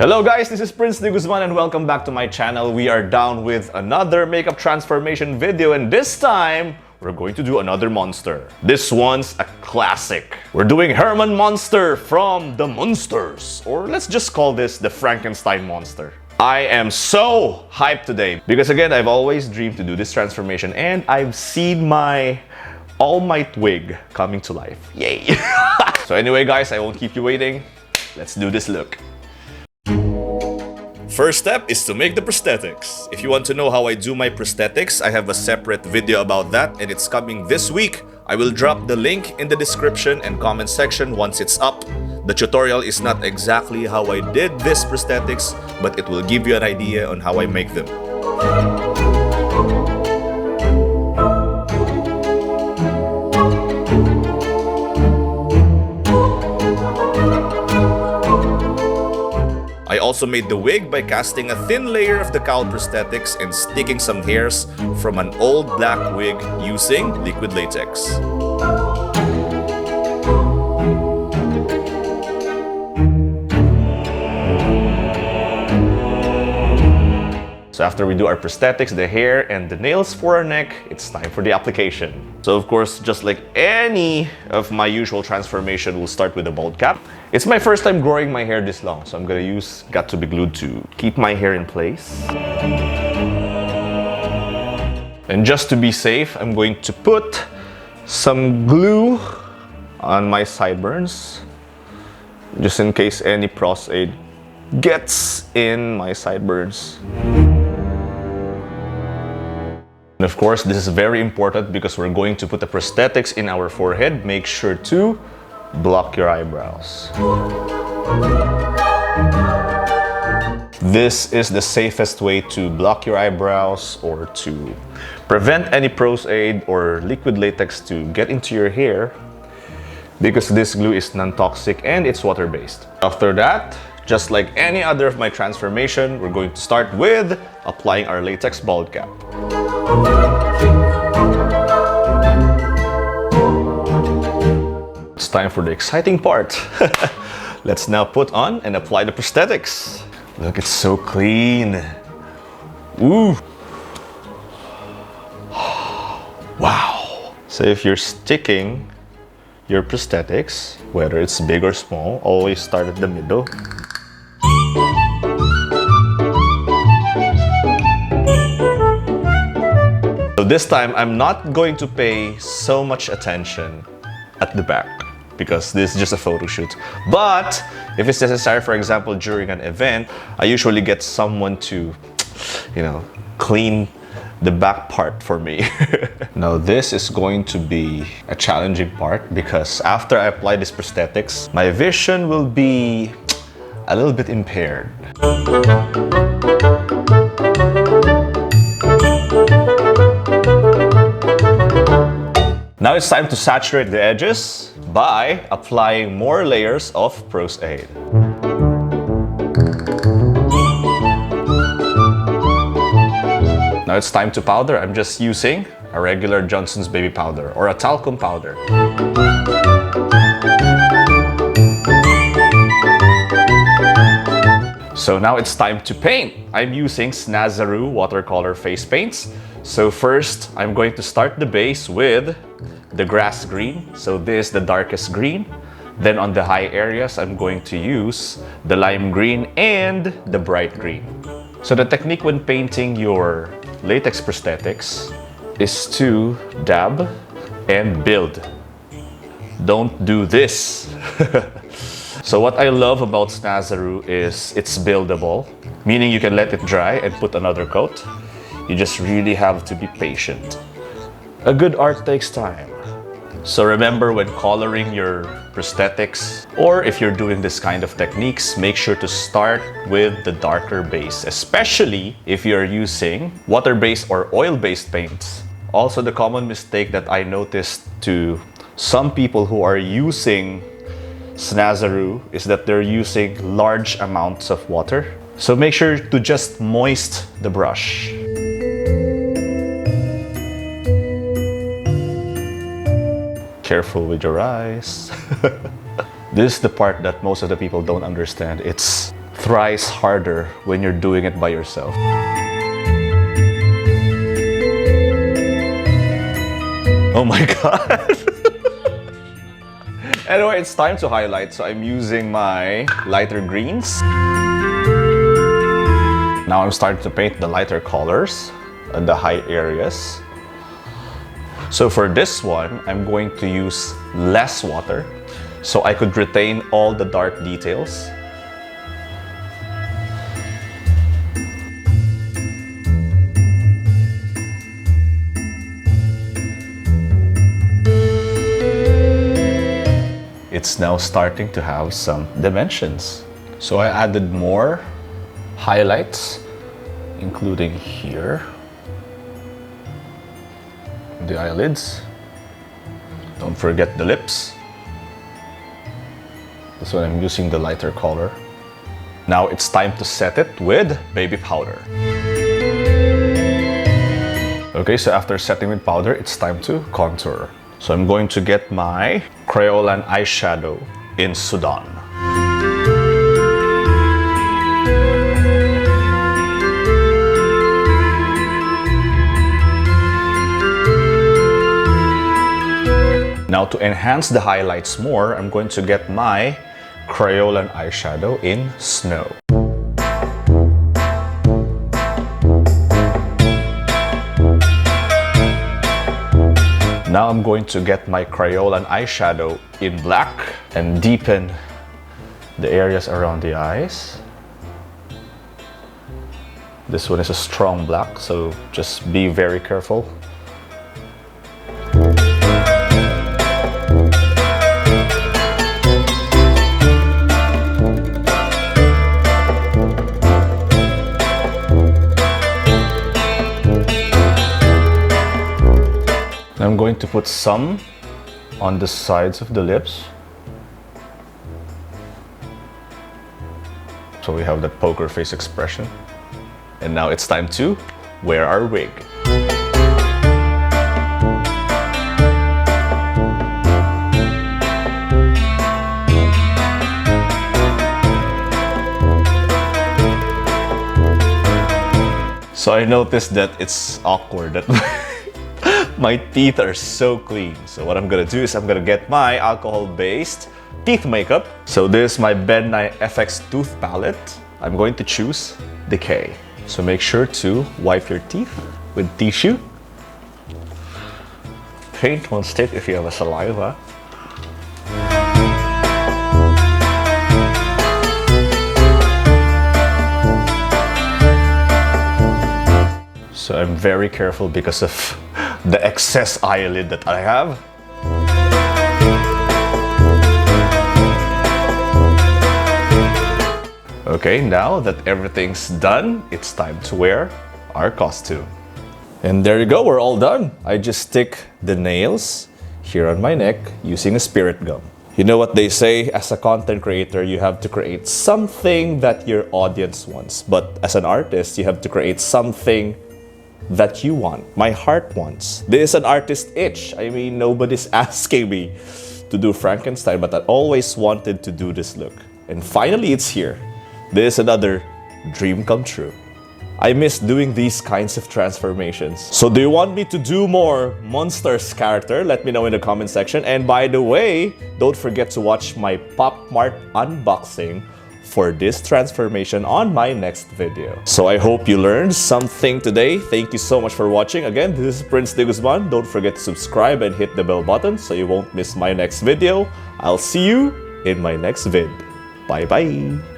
Hello guys, this is Prince Guzman and welcome back to my channel. We are down with another makeup transformation video and this time, we're going to do another monster. This one's a classic. We're doing Herman Munster from the Munsters, or let's just call this the Frankenstein Monster. I am so hyped today because again, I've always dreamed to do this transformation and I've seen my All Might wig coming to life. Yay! So anyway guys, I won't keep you waiting. Let's do this look. First step is to make the prosthetics. If you want to know how I do my prosthetics, I have a separate video about that and it's coming this week. I will drop the link in the description and comment section once it's up. The tutorial is not exactly how I did this prosthetics, but it will give you an idea on how I make them. I also made the wig by casting a thin layer of the cowl prosthetics and sticking some hairs from an old black wig using liquid latex. So after we do our prosthetics, the hair and the nails for our neck, it's time for the application. So of course, just like any of my usual transformation, we'll start with a bald cap. It's my first time growing my hair this long, so I'm gonna use Got to Be Glued to keep my hair in place. And just to be safe, I'm going to put some glue on my sideburns, just in case any Aide gets in my sideburns. And of course, this is very important because we're going to put the prosthetics in our forehead. Make sure to block your eyebrows. This is the safest way to block your eyebrows or to prevent any Aide or liquid latex to get into your hair because this glue is non-toxic and it's water-based. After that, just like any other of my transformation, we're going to start with applying our latex bald cap. It's time for the exciting part. Let's now put on and apply the prosthetics. Look, it's so clean. Ooh. Wow. So if you're sticking your prosthetics, whether it's big or small, always start at the middle. So this time, I'm not going to pay so much attention at the back because this is just a photo shoot. But if it's necessary, for example, during an event, I usually get someone to, clean the back part for me. Now this is going to be a challenging part because after I apply these prosthetics, my vision will be a little bit impaired. Now it's time to saturate the edges by applying more layers of Aide. Now it's time to powder. I'm just using a regular Johnson's baby powder or a talcum powder. So now it's time to paint. I'm using Snazaroo watercolor face paints. So first, I'm going to start the base with the grass green. So this is the darkest green. Then on the high areas, I'm going to use the lime green and the bright green. So the technique when painting your latex prosthetics is to dab and build. Don't do this. So what I love about Snazaroo is it's buildable, meaning you can let it dry and put another coat. You just really have to be patient. A good art takes time. So remember when coloring your prosthetics, or if you're doing this kind of techniques, make sure to start with the darker base, especially if you're using water-based or oil-based paints. Also, the common mistake that I noticed to some people who are using Snazaroo is that they're using large amounts of water. So make sure to just moist the brush. Careful with your eyes. This is the part that most of the people don't understand. It's thrice harder when you're doing it by yourself. Oh my god! Anyway, it's time to highlight, so I'm using my lighter greens. Now I'm starting to paint the lighter colors and the high areas. So for this one, I'm going to use less water so I could retain all the dark details. It's now starting to have some dimensions. So I added more highlights, including here, the eyelids. Don't forget the lips. This one I'm using the lighter color. Now it's time to set it with baby powder. Okay, so after setting with powder, it's time to contour. So I'm going to get my Kryolan eyeshadow in Sudan. Now to enhance the highlights more, I'm going to get my Kryolan eyeshadow in Snow. Now I'm going to get my Kryolan eyeshadow in Black and deepen the areas around the eyes. This one is a strong black, so just be very careful. I'm going to put some on the sides of the lips. So we have that poker face expression. And now it's time to wear our wig. So I noticed that it's awkward that my teeth are so clean. So what I'm gonna do is I'm gonna get my alcohol-based teeth makeup. So this is my Ben Nye FX tooth palette. I'm going to choose Decay. So make sure to wipe your teeth with tissue. Paint won't stick if you have a saliva. So I'm very careful because of the excess eyelid that I have. Okay, now that everything's done, it's time to wear our costume. And there you go, we're all done. I just stick the nails here on my neck using a spirit gum. You know what they say, as a content creator, you have to create something that your audience wants. But as an artist, you have to create something that you want, my heart wants. This is an artist itch. I mean, nobody's asking me to do Frankenstein, but I always wanted to do this look. And finally, it's here. This is another dream come true. I miss doing these kinds of transformations. So do you want me to do more Munsters character? Let me know in the comment section. And by the way, don't forget to watch my Pop Mart unboxing for this transformation on my next video. So I hope you learned something today. Thank you so much for watching. Again, this is Prince de Guzman. Don't forget to subscribe and hit the bell button so you won't miss my next video. I'll see you in my next vid. Bye bye.